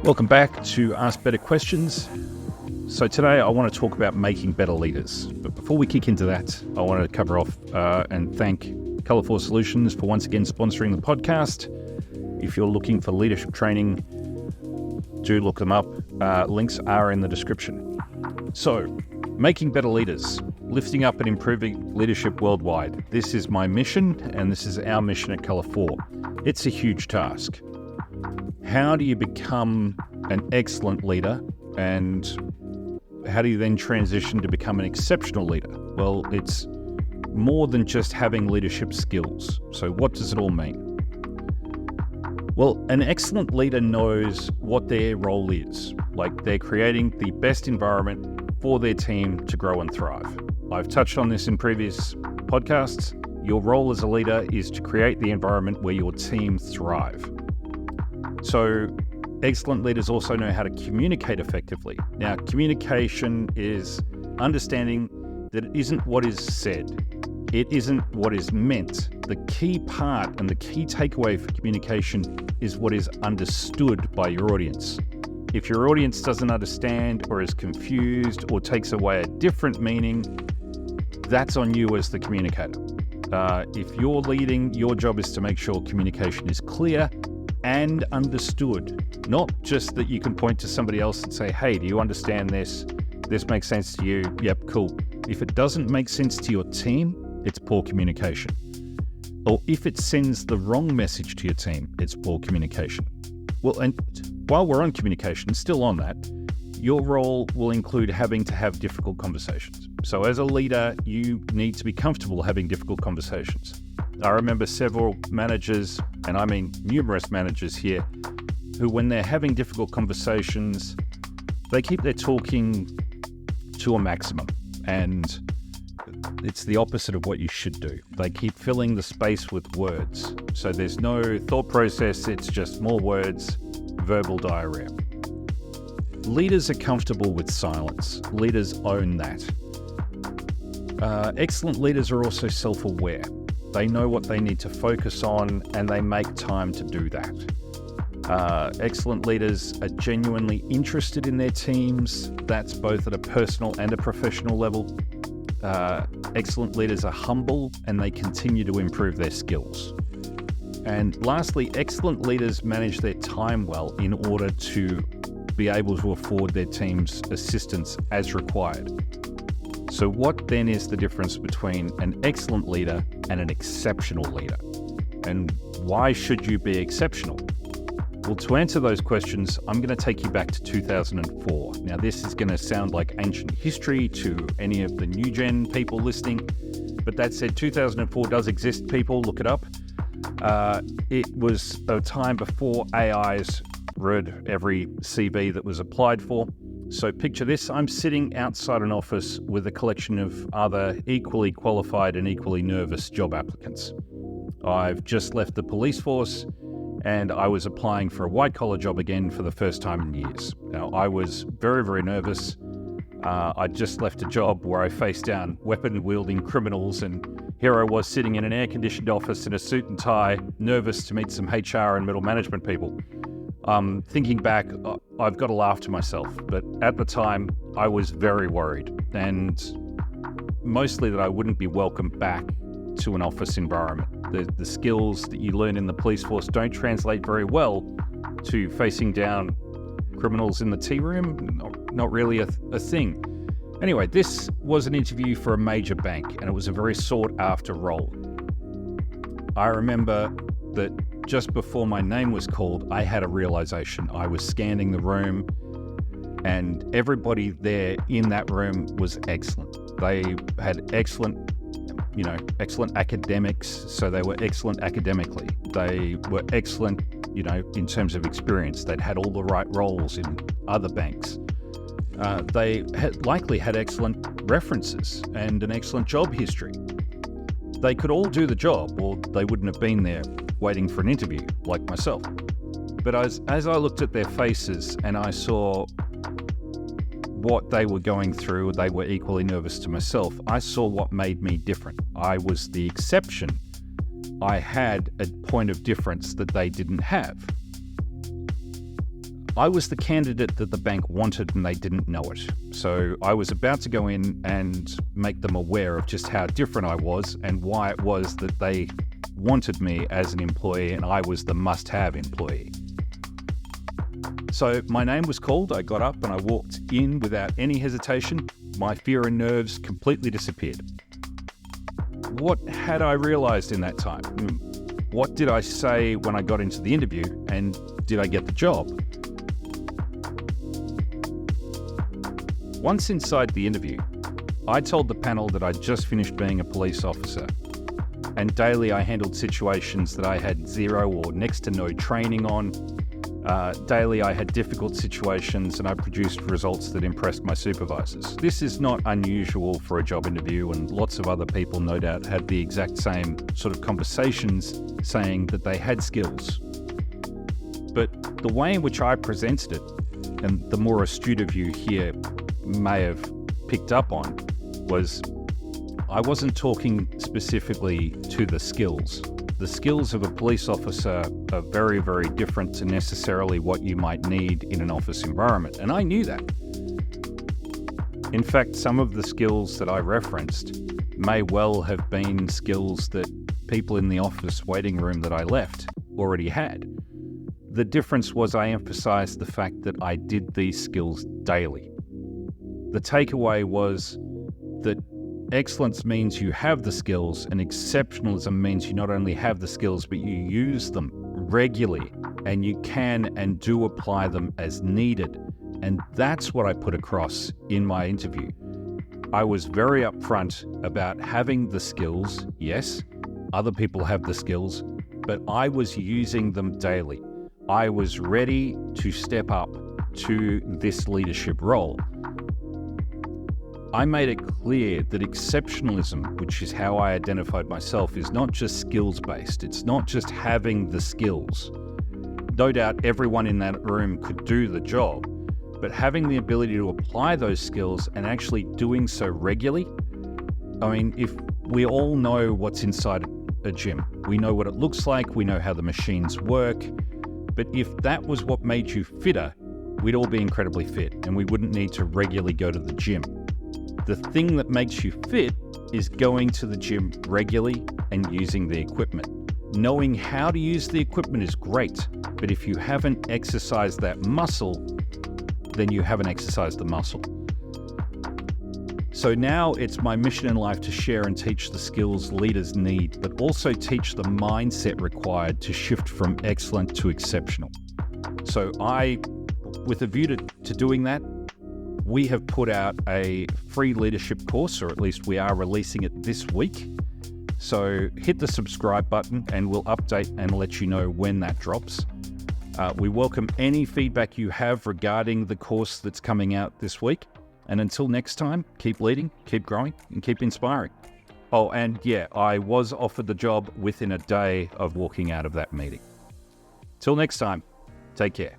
Welcome back to Ask Better Questions. So today I want to talk about making better leaders. But before we kick into that, I want to cover off and thank Colour4 Solutions for once again sponsoring the podcast. If you're looking for leadership training, do look them up. Links are in the description. So, making better leaders, lifting up and improving leadership worldwide. This is my mission, and this is our mission at Colour4. It's a huge task. How do you become an excellent leader, and how do you then transition to become an exceptional leader? Well, it's more than just having leadership skills. So what does it all mean? Well, an excellent leader knows what their role is. Like, they're creating the best environment for their team to grow and thrive. I've touched on this in previous podcasts. Your role as a leader is to create the environment where your team thrive. So excellent leaders also know how to communicate effectively. Now, communication is understanding that it isn't what is said. It isn't what is meant. The key part and the key takeaway for communication is what is understood by your audience. If your audience doesn't understand or is confused or takes away a different meaning, that's on you as the communicator. If you're leading, your job is to make sure communication is clear and understood, not just that you can point to somebody else and say, hey, do you understand this? This makes sense to you? Yep, cool. If it doesn't make sense to your team, it's poor communication. Or if it sends the wrong message to your team, it's poor communication. Well, and while we're on communication, still on that, your role will include having to have difficult conversations. So as a leader, you need to be comfortable having difficult conversations. I remember several managers, and I mean numerous managers here, who when they're having difficult conversations, they keep their talking to a maximum. And it's the opposite of what you should do. They keep filling the space with words. So there's no thought process, it's just more words, verbal diarrhea. Leaders are comfortable with silence. Leaders own that. Excellent leaders are also self-aware. They know what they need to focus on, and they make time to do that. Excellent leaders are genuinely interested in their teams. That's both at a personal and a professional level. Excellent leaders are humble, and they continue to improve their skills. And lastly, excellent leaders manage their time well in order to be able to afford their teams assistance as required. So what then is the difference between an excellent leader and an exceptional leader? And why should you be exceptional? Well, to answer those questions, I'm going to take you back to 2004. Now, this is going to sound like ancient history to any of the new gen people listening, but that said, 2004 does exist, people, look it up. It was a time before AIs read every CV that was applied for. So picture this, I'm sitting outside an office with a collection of other equally qualified and equally nervous job applicants. I've just left the police force and I was applying for a white-collar job again for the first time in years. Now, I was very, very nervous. I'd just left a job where I faced down weapon-wielding criminals, and here I was sitting in an air-conditioned office in a suit and tie, nervous to meet some HR and middle management people. Thinking back, I've got to laugh to myself, but at the time, I was very worried, and mostly that I wouldn't be welcomed back to an office environment. The skills that you learn in the police force don't translate very well to facing down criminals in the tea room. Not really a thing. Anyway, this was an interview for a major bank, and it was a very sought-after role. I remember that just before my name was called, I had a realization. I was scanning the room, and everybody there in that room was excellent. They had excellent academics, so they were excellent academically. They were excellent, in terms of experience. They'd had all the right roles in other banks. They likely had excellent references and an excellent job history. They could all do the job, or they wouldn't have been there waiting for an interview, like myself. But as I looked at their faces and I saw what they were going through, they were equally nervous to myself. I saw what made me different. I was the exception. I had a point of difference that they didn't have. I was the candidate that the bank wanted and they didn't know it. So I was about to go in and make them aware of just how different I was and why it was that they wanted me as an employee and I was the must-have employee. So my name was called, I got up and I walked in without any hesitation. My fear and nerves completely disappeared. What had I realized in that time? What did I say when I got into the interview, and did I get the job? Once inside the interview, I told the panel that I'd just finished being a police officer, and daily I handled situations that I had zero or next to no training on. Daily I had difficult situations and I produced results that impressed my supervisors. This is not unusual for a job interview, and lots of other people no doubt had the exact same sort of conversations saying that they had skills. But the way in which I presented it, and the more astute of you here may have picked up on, was I wasn't talking specifically to the skills. The skills of a police officer are very, very different to necessarily what you might need in an office environment, and I knew that. In fact, some of the skills that I referenced may well have been skills that people in the office waiting room that I left already had. The difference was I emphasized the fact that I did these skills daily. The takeaway was that excellence means you have the skills, and exceptionalism means you not only have the skills, but you use them regularly and you can and do apply them as needed. And that's what I put across in my interview. I was very upfront about having the skills. Yes, other people have the skills, but I was using them daily. I was ready to step up to this leadership role. I made it clear that exceptionalism, which is how I identified myself, is not just skills-based. It's not just having the skills. No doubt everyone in that room could do the job, but having the ability to apply those skills and actually doing so regularly. I mean, if we all know what's inside a gym, we know what it looks like, we know how the machines work, but if that was what made you fitter, we'd all be incredibly fit and we wouldn't need to regularly go to the gym. The thing that makes you fit is going to the gym regularly and using the equipment. Knowing how to use the equipment is great, but if you haven't exercised that muscle, then you haven't exercised the muscle. So now it's my mission in life to share and teach the skills leaders need, but also teach the mindset required to shift from excellent to exceptional. So with a view to doing that, we have put out a free leadership course, or at least we are releasing it this week. So hit the subscribe button and we'll update and let you know when that drops. We welcome any feedback you have regarding the course that's coming out this week. And until next time, keep leading, keep growing, and keep inspiring. Oh, and yeah, I was offered the job within a day of walking out of that meeting. Till next time, take care.